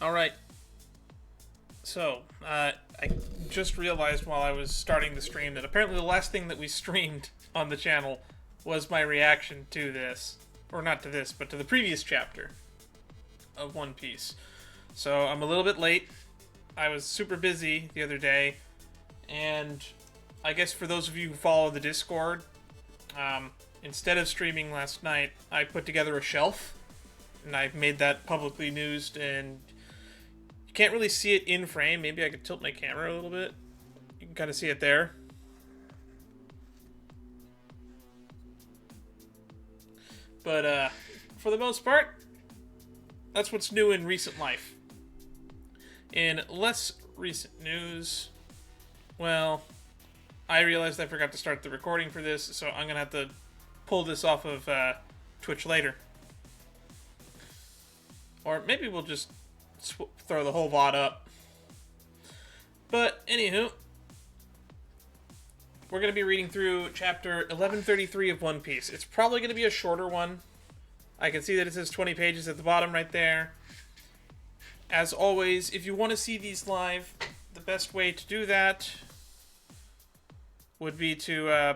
Alright. So, I just realized while I was starting the stream that apparently the last thing that we streamed on the channel was my reaction to this. Or not to this, but to the previous chapter of One Piece. So, I'm a little bit late. I was super busy the other day. And I guess for those of you who follow the Discord, instead of streaming last night, I put together a shelf. And I've made that publicly newsed, and you can't really see it in frame. Maybe I could tilt my camera a little bit. You can kind of see it there. But for the most part, that's what's new in recent life. In less recent news, well, I realized I forgot to start the recording for this, so I'm going to have to pull this off of Twitch later. Or maybe we'll just throw the whole VOD up. But, anywho, we're going to be reading through chapter 1133 of One Piece. It's probably going to be a shorter one. I can see that it says 20 pages at the bottom right there. As always, if you want to see these live, the best way to do that would be to, I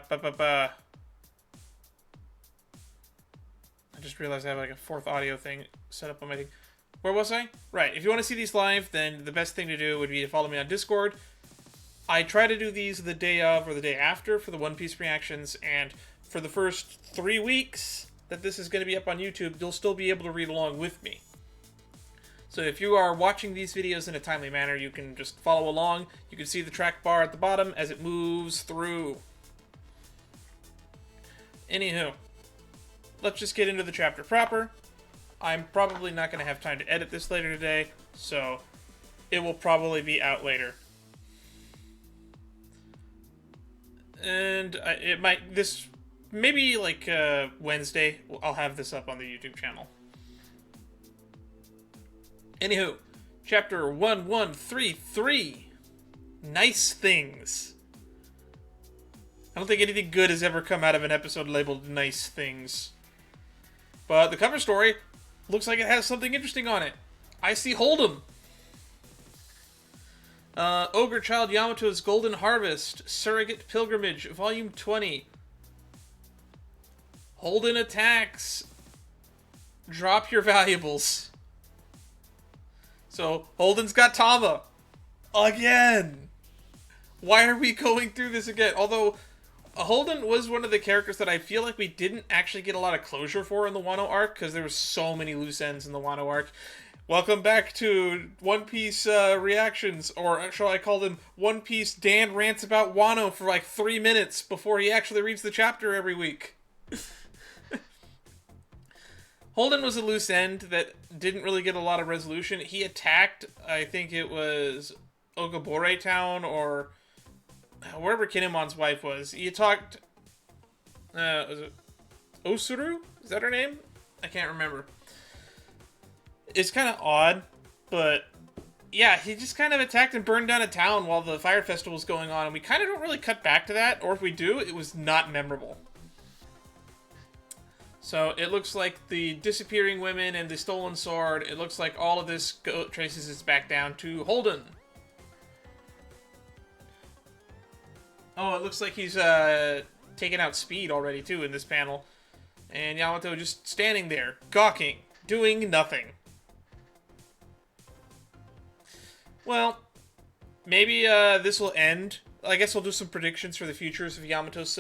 just realized I have like a fourth audio thing set up on my thing. Where was I? Right, if you want to see these live, then the best thing to do would be to follow me on Discord. I try to do these the day of or the day after for the One Piece reactions, and for the first 3 weeks that this is going to be up on YouTube, you'll still be able to read along with me. So if you are watching these videos in a timely manner, you can just follow along. You can see the track bar at the bottom as it moves through. Anywho, let's just get into the chapter proper. I'm probably not going to have time to edit this later today, so it will probably be out later. And it might, maybe like Wednesday, I'll have this up on the YouTube channel. Anywho, chapter 1133, Nice Things. I don't think anything good has ever come out of an episode labeled Nice Things. But the cover story looks like it has something interesting on it. I see Hold'em. Ogre Child Yamato's Golden Harvest, Surrogate Pilgrimage, Volume 20. Holden attacks. Drop your valuables. So, Holden's got Tama. Again. Why are we going through this again? Although, Holden was one of the characters that I feel like we didn't actually get a lot of closure for in the Wano arc, because there were so many loose ends in the Wano arc. Welcome back to One Piece reactions, or shall I call them One Piece Dan rants about Wano for like 3 minutes before he actually reads the chapter every week. Holden was a loose end that didn't really get a lot of resolution. He attacked, I think it was Ogabore Town, or wherever Kinemon's wife was. He attacked, was it Osuru? Is that her name? I can't remember. It's kind of odd, but yeah, he just kind of attacked and burned down a town while the fire festival was going on, and we kind of don't really cut back to that, or if we do, it was not memorable. So it looks like the disappearing women and the stolen sword, it looks like all of this traces us back down to Holden. Oh, it looks like he's taken out Speed already, too, in this panel. And Yamato just standing there, gawking, doing nothing. Well, maybe this will end. I guess I'll do some predictions for the futures of Yamato's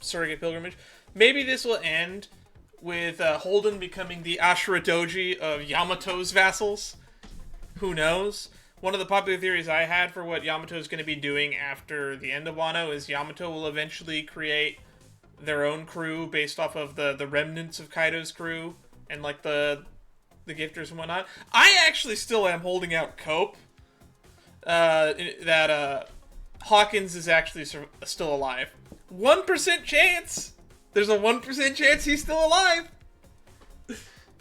Surrogate Pilgrimage. Maybe this will end with Holden becoming the Ashura Doji of Yamato's vassals. Who knows? One of the popular theories I had for what Yamato is going to be doing after the end of Wano is Yamato will eventually create their own crew based off of the remnants of Kaido's crew and like the gifters and whatnot. I actually still am holding out Cope that Hawkins is actually still alive. 1% chance! There's a 1% chance he's still alive!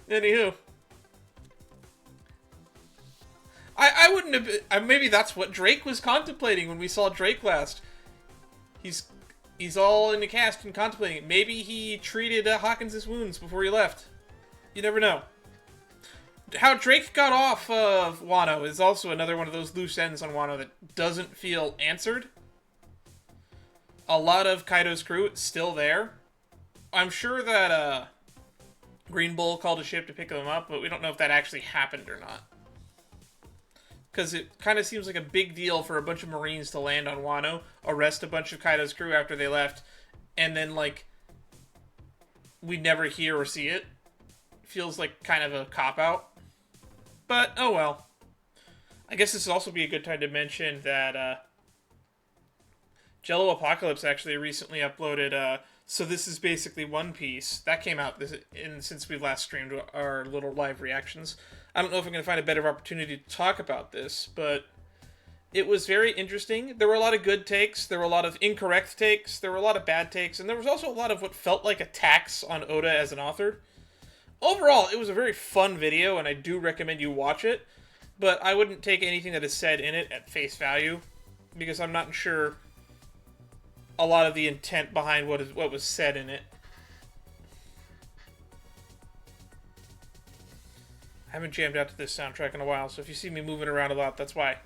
Anywho. I wouldn't have been, maybe that's what Drake was contemplating when we saw Drake last. He's all in the cast and contemplating it. Maybe he treated Hawkins' wounds before he left. You never know. how Drake got off of Wano is also another one of those loose ends on Wano that doesn't feel answered. A lot of Kaido's crew is still there. I'm sure that Green Bull called a ship to pick them up, but we don't know if that actually happened or not. Because it kind of seems like a big deal for a bunch of Marines to land on Wano, arrest a bunch of Kaido's crew after they left, and then, like, we never hear or see it. Feels like kind of a cop-out. But, oh well. I guess this would also be a good time to mention that Jello Apocalypse actually recently uploaded, so this is basically One Piece. That came out since we last streamed our little live reactions. I don't know if I'm going to find a better opportunity to talk about this, but it was very interesting. There were a lot of good takes, there were a lot of incorrect takes, there were a lot of bad takes, and there was also a lot of what felt like attacks on Oda as an author. Overall, it was a very fun video, and I do recommend you watch it, but I wouldn't take anything that is said in it at face value, because I'm not sure a lot of the intent behind what was said in it. I haven't jammed out to this soundtrack in a while, so if you see me moving around a lot, that's why.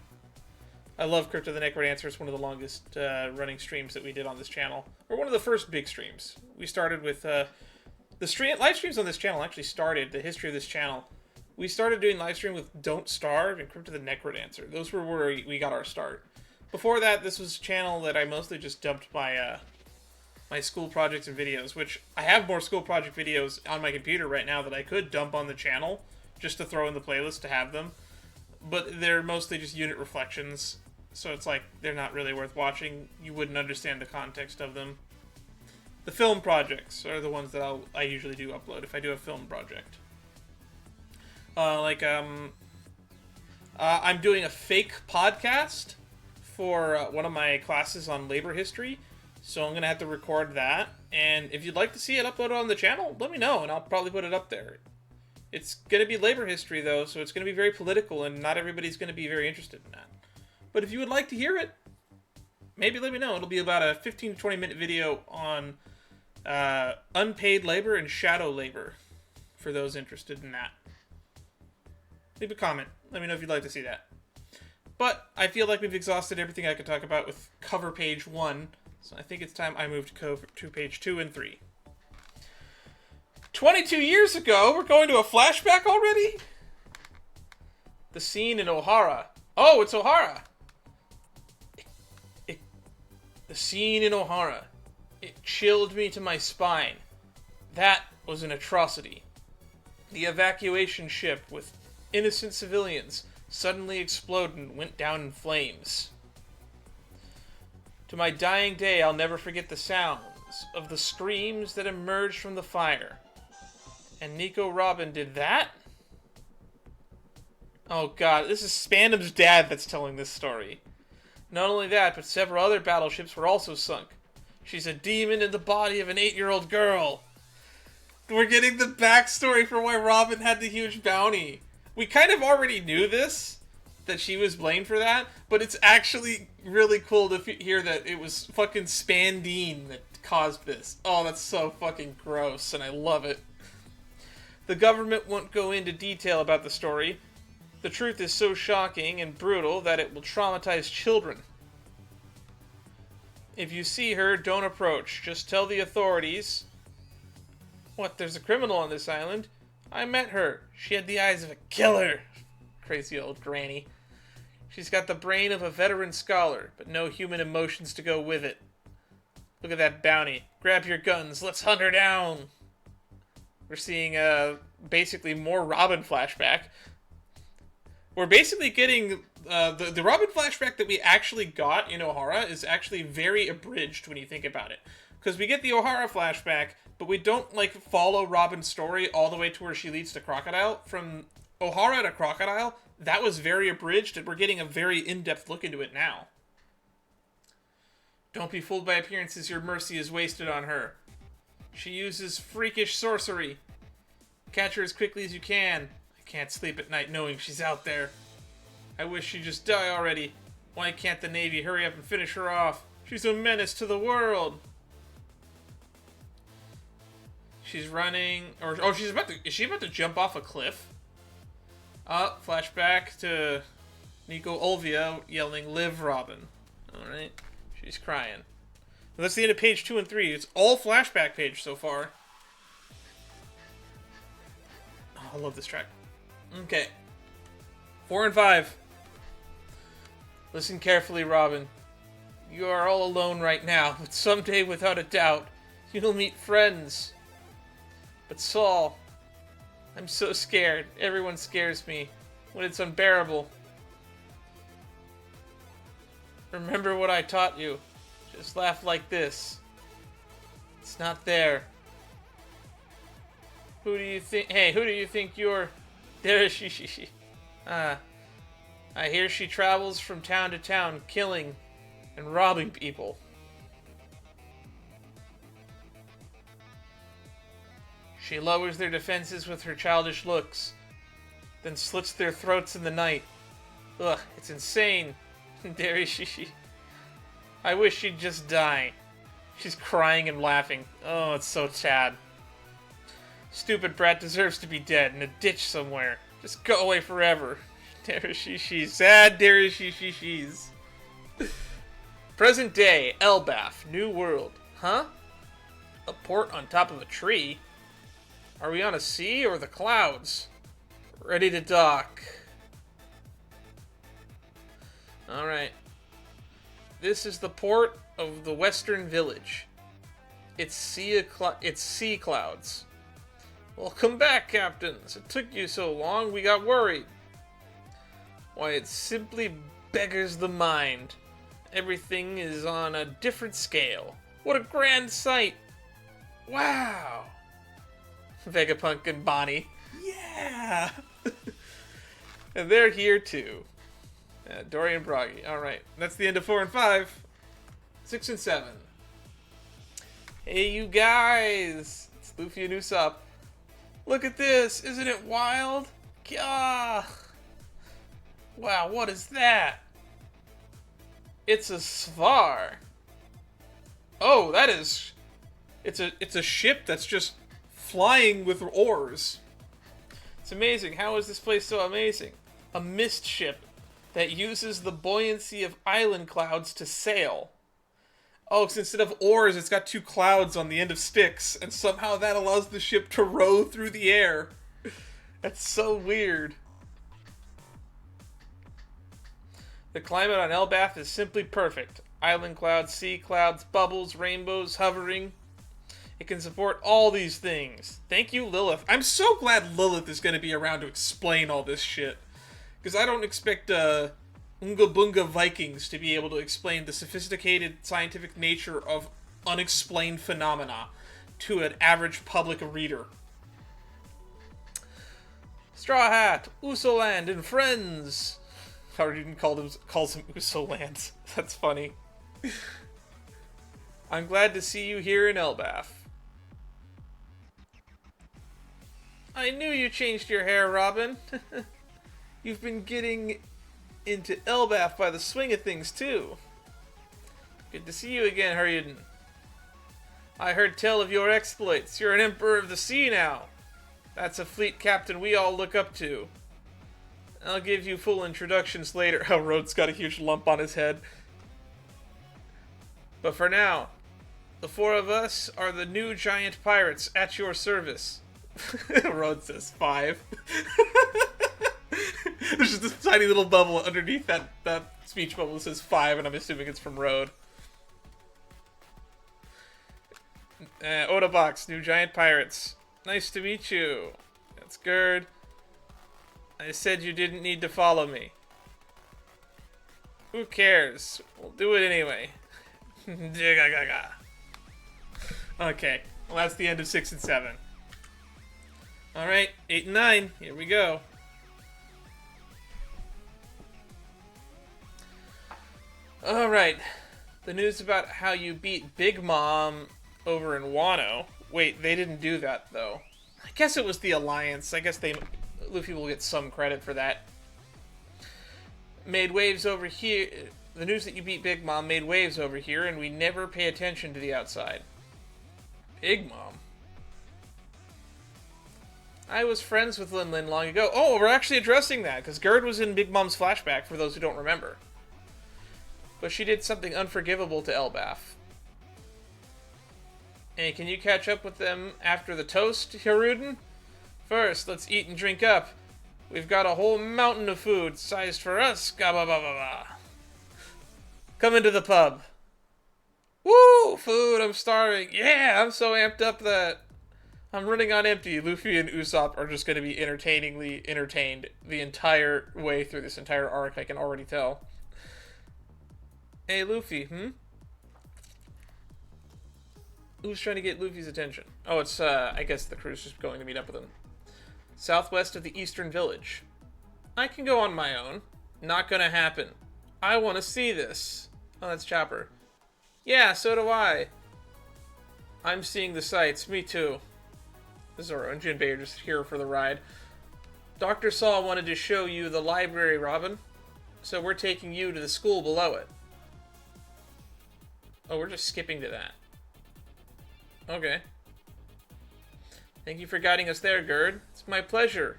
I love Crypto the Necrodancer. It's one of the longest running streams that we did on this channel. Or one of the first big streams. We started with... live streams on this channel actually started, the history of this channel. We started doing live stream with Don't Starve and Crypto the Necrodancer. Those were where we got our start. Before that, this was a channel that I mostly just dumped my school projects and videos, which I have more school project videos on my computer right now that I could dump on the channel just to throw in the playlist to have them. But they're mostly just unit reflections, so it's like they're not really worth watching. You wouldn't understand the context of them. The film projects are the ones that I usually do upload if I do a film project. I'm doing a fake podcast for one of my classes on labor history, so I'm going to have to record that. And if you'd like to see it uploaded on the channel, let me know, and I'll probably put it up there. It's going to be labor history, though, so it's going to be very political, and not everybody's going to be very interested in that. But if you would like to hear it, maybe let me know. It'll be about a 15 to 20 minute video on unpaid labor and shadow labor, for those interested in that. Leave a comment. Let me know if you'd like to see that. But I feel like we've exhausted everything I could talk about with cover page 1, so I think it's time I move to page 2 and 3. 22 years ago? We're going to a flashback already? The scene in Ohara. Oh, it's Ohara! The scene in Ohara. It chilled me to my spine. That was an atrocity. The evacuation ship with innocent civilians suddenly exploded and went down in flames. To my dying day, I'll never forget the sounds of the screams that emerged from the fire. And Nico Robin did that? Oh god, this is Spandam's dad that's telling this story. Not only that, but several other battleships were also sunk. She's a demon in the body of an 8-year-old girl. We're getting the backstory for why Robin had the huge bounty. We kind of already knew this, that she was blamed for that, but it's actually really cool to hear that it was fucking Spandine that caused this. Oh, that's so fucking gross, and I love it. The government won't go into detail about the story. The truth is so shocking and brutal that it will traumatize children. If you see her, don't approach. Just tell the authorities. What, there's a criminal on this island? I met her. She had the eyes of a killer. Crazy old granny. She's got the brain of a veteran scholar, but no human emotions to go with it. Look at that bounty. Grab your guns. Let's hunt her down. We're seeing basically more Robin flashback. We're basically getting the Robin flashback that we actually got in Ohara is actually very abridged when you think about it. Because we get the Ohara flashback, but we don't like follow Robin's story all the way to where she leads to Crocodile. From Ohara to Crocodile, that was very abridged, and we're getting a very in-depth look into it now. Don't be fooled by appearances, your mercy is wasted on her. She uses freakish sorcery. Catch her as quickly as you can. I can't sleep at night knowing she's out there. I wish she'd just die already. Why can't the Navy hurry up and finish her off? She's a menace to the world. She's running, is she about to jump off a cliff? Flashback to Nico Olvia yelling, "Live, Robin." Alright. She's crying. Well, that's the end of page 2 and 3. It's all flashback page so far. Oh, I love this track. Okay. 4 and 5. Listen carefully, Robin. You are all alone right now, but someday, without a doubt, you'll meet friends. But Saul, I'm so scared. Everyone scares me when it's unbearable. Remember what I taught you. Just laugh like this. It's not there. Who do you think? Hey, who do you think you're? There is she. I hear she travels from town to town, killing and robbing people. She lowers their defenses with her childish looks, then slits their throats in the night. Ugh, it's insane. There is she. I wish she'd just die. She's crying and laughing. Oh, it's so sad. Stupid brat deserves to be dead in a ditch somewhere. Just go away forever. There is she. Sad, there is she's. Present day, Elbaph, New World. Huh? A port on top of a tree? Are we on a sea or the clouds? Ready to dock. Alright. This is the port of the Western Village. It's sea clouds. Welcome back, captains. It took you so long, we got worried. Why, it simply beggars the mind. Everything is on a different scale. What a grand sight! Wow! Vegapunk and Bonnie. Yeah! And they're here too. Dory and Broggy. Alright, that's the end of 4 and 5. 6 and 7. Hey, you guys! It's Luffy and Usopp. Look at this! Isn't it wild? Gah! Wow, what is that? It's a Svar. Oh, that is... It's a ship that's just flying with oars. It's amazing. How is this place so amazing? A mist ship that uses the buoyancy of island clouds to sail. Oh, so instead of oars, it's got 2 clouds on the end of sticks, and somehow that allows the ship to row through the air. That's so weird. The climate on Elbaph is simply perfect. Island clouds, sea clouds, bubbles, rainbows, hovering. It can support all these things. Thank you, Lilith. I'm so glad Lilith is going to be around to explain all this shit. Because I don't expect Unga Bunga Vikings to be able to explain the sophisticated scientific nature of unexplained phenomena to an average public reader. Straw Hat, Usoland, and friends. Harden calls him Usoland. That's funny. I'm glad to see you here in Elbaph. I knew you changed your hair, Robin. You've been getting into Elbaph by the swing of things, too. Good to see you again, Harden. I heard tell of your exploits. You're an Emperor of the Sea now. That's a fleet captain we all look up to. I'll give you full introductions later. Oh, Rhodes got a huge lump on his head. But for now, the 4 of us are the new giant pirates at your service. Rhodes says 5. There's just this tiny little bubble underneath that speech bubble that says 5, and I'm assuming it's from Rhodes. Oda Box, new giant pirates. Nice to meet you. That's Gerd. I said you didn't need to follow me. Who cares? We'll do it anyway. Okay, well that's the end of 6 and 7. Alright, 8 and 9, here we go. Alright, the news about how you beat Big Mom over in Wano. Wait, they didn't do that though. I guess it was the Alliance. I guess Luffy will get some credit for that. Made waves over here. The news that you beat Big Mom made waves over here, and we never pay attention to the outside. Big Mom? I was friends with Lin Lin long ago. Oh, we're actually addressing that, because Gerd was in Big Mom's flashback, for those who don't remember. But she did something unforgivable to Elbaph. Hey, can you catch up with them after the toast, Hiruden? First, let's eat and drink up. We've got a whole mountain of food sized for us. Gaba-ba-ba-ba. Come into the pub. Woo! Food, I'm starving. Yeah, I'm so amped up that I'm running on empty. Luffy and Usopp are just going to be entertainingly entertained the entire way through this entire arc, I can already tell. Hey, Luffy, Who's trying to get Luffy's attention? Oh, it's, I guess the crew's just going to meet up with him. Southwest of the Eastern Village. I can go on my own. Not gonna happen. I want to see this. Oh, that's Chopper. Yeah, so do I. I'm seeing the sights. Me too. Zoro and Jinbei are just here for the ride. Dr. Saw wanted to show you the library, Robin. So we're taking you to the school below it. Oh, we're just skipping to that. Okay. Thank you for guiding us there, Gerd. It's my pleasure.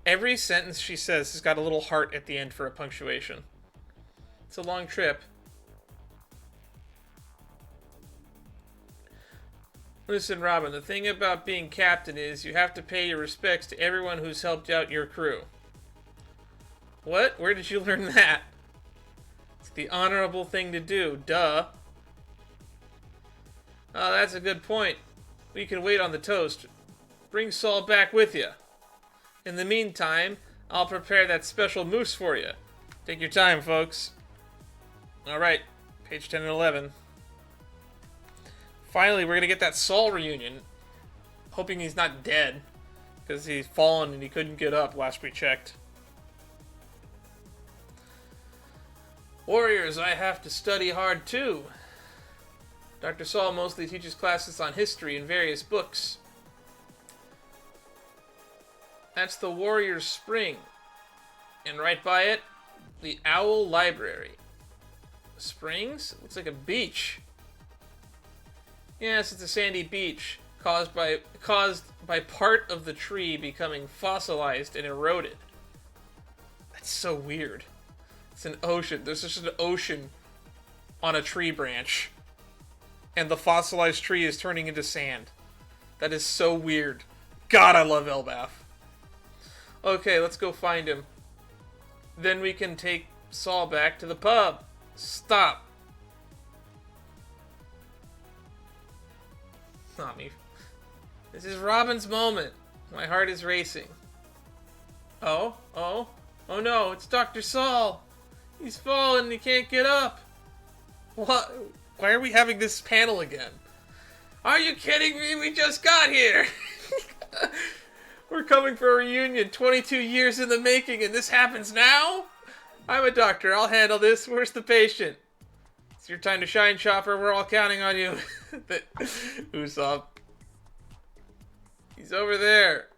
Every sentence she says has got a little heart at the end for a punctuation. It's a long trip. Listen, Robin, the thing about being captain is you have to pay your respects to everyone who's helped out your crew. What? Where did you learn that? It's the honorable thing to do, duh. Oh, that's a good point. We can wait on the toast. Bring Saul back with you. In the meantime, I'll prepare that special mousse for you. Take your time, folks. Alright, page 10 and 11. Finally, we're going to get that Saul reunion. Hoping he's not dead. Because he's fallen and he couldn't get up last we checked. Warriors, I have to study hard too. Dr. Saul mostly teaches classes on history and various books. That's the Warrior's Spring. And right by it, the Owl Library. Springs? Looks like a beach. Yes, it's a sandy beach caused by part of the tree becoming fossilized and eroded. That's so weird. It's an ocean. There's just an ocean on a tree branch. And the fossilized tree is turning into sand. That is so weird. God, I love Elbaph. Okay, let's go find him. Then we can take Saul back to the pub. Stop. Not me. This is Robin's moment. My heart is racing. Oh no, it's Dr. Saul. He's fallen and he can't get up. What? Why are we having this panel again? Are you kidding me? We just got here. We're coming for a reunion 22 years in the making and this happens now? I'm a doctor. I'll handle this. Where's the patient? It's your time to shine, Chopper. We're all counting on you. Usopp. He's over there.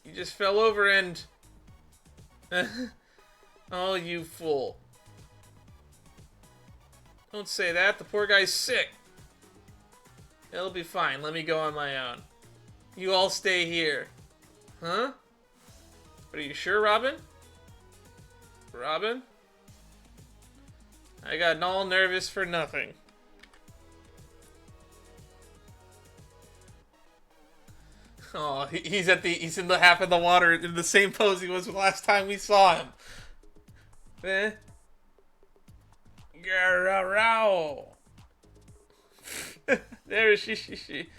He just fell over and... Oh, you fool. Don't say that. The poor guy's sick. It'll be fine. Let me go on my own. You all stay here. Huh? But are you sure, Robin? Robin? I got all nervous for nothing. Oh, he's in the half of the water in the same pose he was last time we saw him. Eh? Gararao. There is she.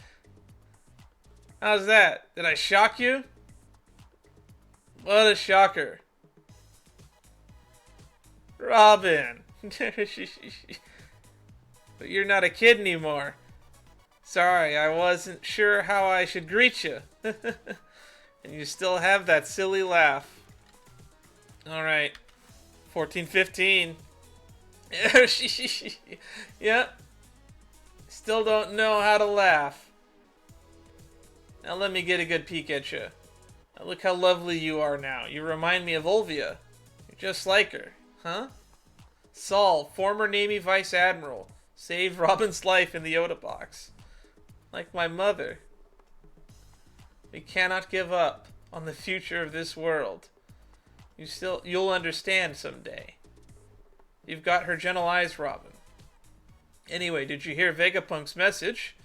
How's that? Did I shock you? What a shocker. Robin. But you're not a kid anymore. Sorry, I wasn't sure how I should greet you. And you still have that silly laugh. Alright. 14-15. Yep. Still don't know how to laugh. Now let me get a good peek at you. Now look how lovely you are now. You remind me of Olvia. You're just like her. Huh? Saul, former Navy Vice Admiral. Saved Robin's life in the Oda box. Like my mother. We cannot give up on the future of this world. You'll understand someday. You've got her gentle eyes, Robin. Anyway, did you hear Vegapunk's message?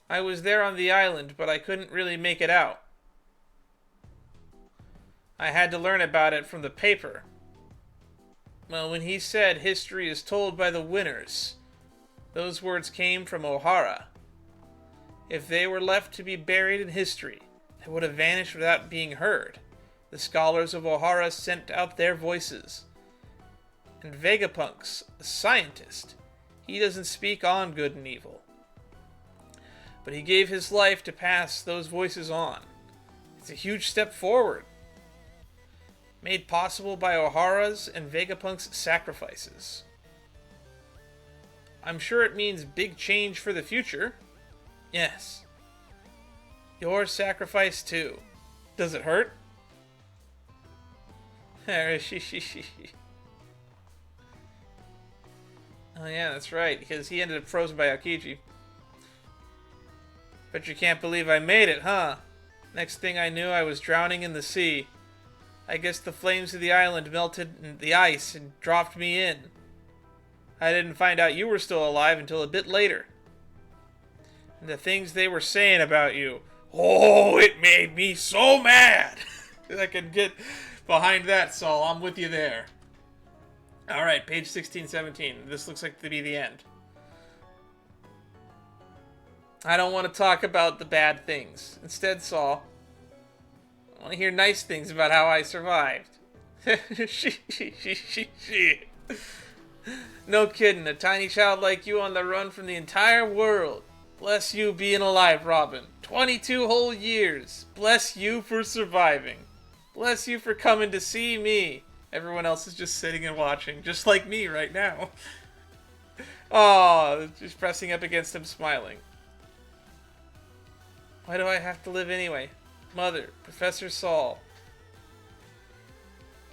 I was there on the island, but I couldn't really make it out. I had to learn about it from the paper. Well, when he said history is told by the winners, those words came from Ohara. If they were left to be buried in history, they would have vanished without being heard. The scholars of Ohara sent out their voices. And Vegapunk's a scientist. He doesn't speak on good and evil. But he gave his life to pass those voices on. It's a huge step forward. Made possible by Ohara's and Vegapunk's sacrifices. I'm sure it means big change for the future. Yes. Your sacrifice too. Does it hurt? Oh yeah, that's right, because he ended up frozen by Aokiji. Bet you can't believe I made it, huh? Next thing I knew, I was drowning in the sea. I guess the flames of the island melted the ice and dropped me in. I didn't find out you were still alive until a bit later. And the things they were saying about you, oh, it made me so mad. I can get behind that, Saul. I'm with you there. Alright, page 16-17. This looks like to be the end. I don't want to talk about the bad things. Instead, Saul, I want to hear nice things about how I survived. No kidding, a tiny child like you on the run from the entire world. Bless you being alive, Robin. 22 whole years. Bless you for surviving. Bless you for coming to see me. Everyone else is just sitting and watching, just like me right now. Oh, just pressing up against him, smiling. Why do I have to live anyway? Mother, Professor Saul.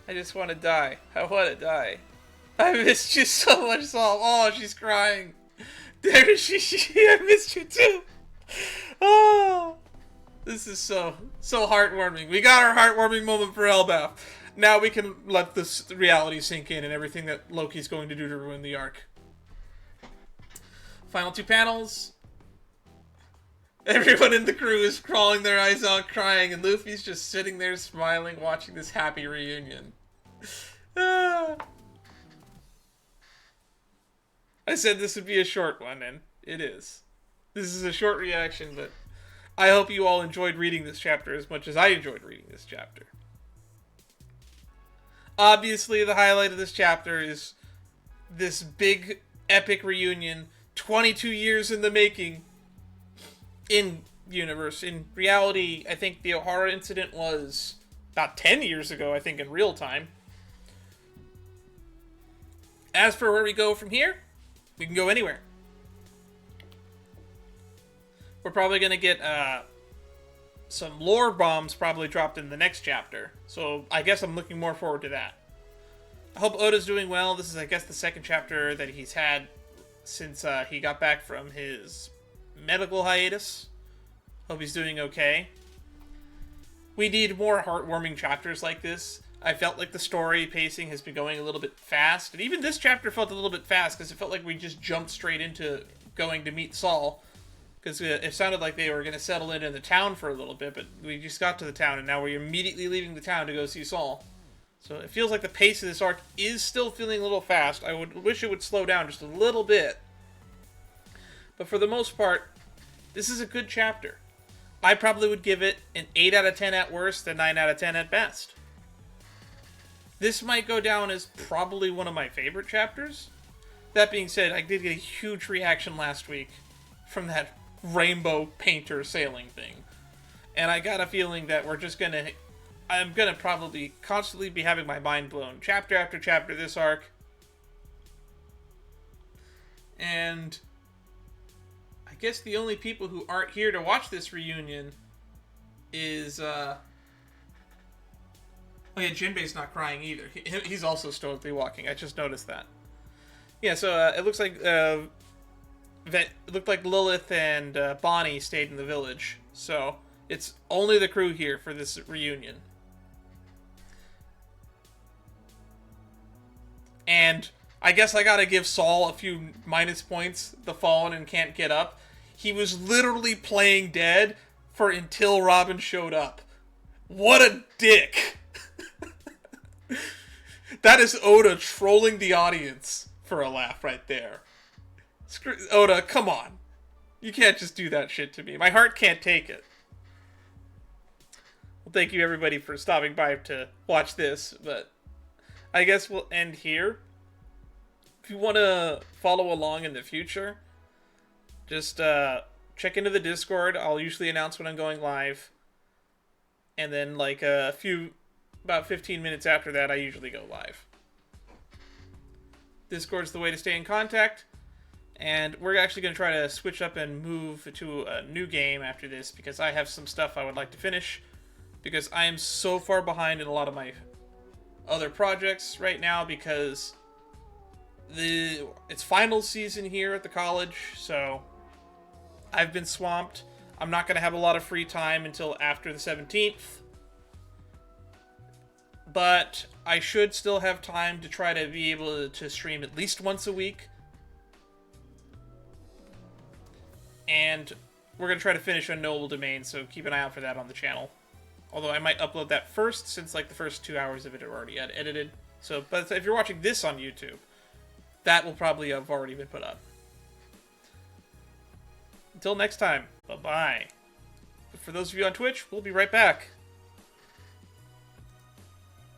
I just want to die. I want to die. I missed you so much, Saul. Oh, she's crying. There she. I missed you too. Oh, this is so heartwarming. We got our heartwarming moment for Elbaph. Now we can let this reality sink in and everything that Loki's going to do to ruin the arc. Final two panels. Everyone in the crew is crawling their eyes out, crying, and Luffy's just sitting there smiling, watching this happy reunion. I said this would be a short one, and it is. This is a short reaction, but I hope you all enjoyed reading this chapter as much as I enjoyed reading this chapter. Obviously, the highlight of this chapter is this big, epic reunion, 22 years in the making, in universe. In reality, I think the Ohara incident was about 10 years ago, I think, in real time. As for where we go from here, we can go anywhere. We're probably going to get some lore bombs probably dropped in the next chapter. So I guess I'm looking more forward to that. I hope Oda's doing well. This is, I guess, the second chapter that he's had since he got back from his medical hiatus. Hope he's doing okay. We need more heartwarming chapters like this. I felt like the story pacing has been going a little bit fast. And even this chapter felt a little bit fast because it felt like we just jumped straight into going to meet Saul. Because it sounded like they were going to settle in the town for a little bit, but we just got to the town and now we're immediately leaving the town to go see Saul. So it feels like the pace of this arc is still feeling a little fast. I would wish it would slow down just a little bit. But for the most part, this is a good chapter. I probably would give it an 8 out of 10 at worst, a 9 out of 10 at best. This might go down as probably one of my favorite chapters. That being said, I did get a huge reaction last week from that rainbow painter sailing thing. And I got a feeling that I'm gonna probably constantly be having my mind blown chapter after chapter this arc. And I guess the only people who aren't here to watch this reunion is oh yeah, Jinbei's not crying either. He's also stoically walking. I just noticed that. Yeah, so it looks like Lilith and Bonnie stayed in the village. So It's only the crew here for this reunion. And I guess I gotta give Saul a few minus points, the Fallen and Can't Get Up. He was literally playing dead for until Robin showed up. What a dick! That is Oda trolling the audience for a laugh right there. Oda, come on. You can't just do that shit to me. My heart can't take it. Well, thank you everybody for stopping by to watch this, but I guess we'll end here. If you want to follow along in the future, just check into the Discord. I'll usually announce when I'm going live. And then like about 15 minutes after that, I usually go live. Discord's the way to stay in contact. And we're actually going to try to switch up and move to a new game after this, because I have some stuff I would like to finish. Because I am so far behind in a lot of my other projects right now, because it's final season here at the college, so I've been swamped. I'm not going to have a lot of free time until after the 17th. But I should still have time to try to be able to stream at least once a week. And we're going to try to finish Unknowable Domain, so keep an eye out for that on the channel. Although I might upload that first, since like the first 2 hours of it are already edited. So, but if you're watching this on YouTube, that will probably have already been put up. Until next time, bye-bye. For those of you on Twitch, we'll be right back.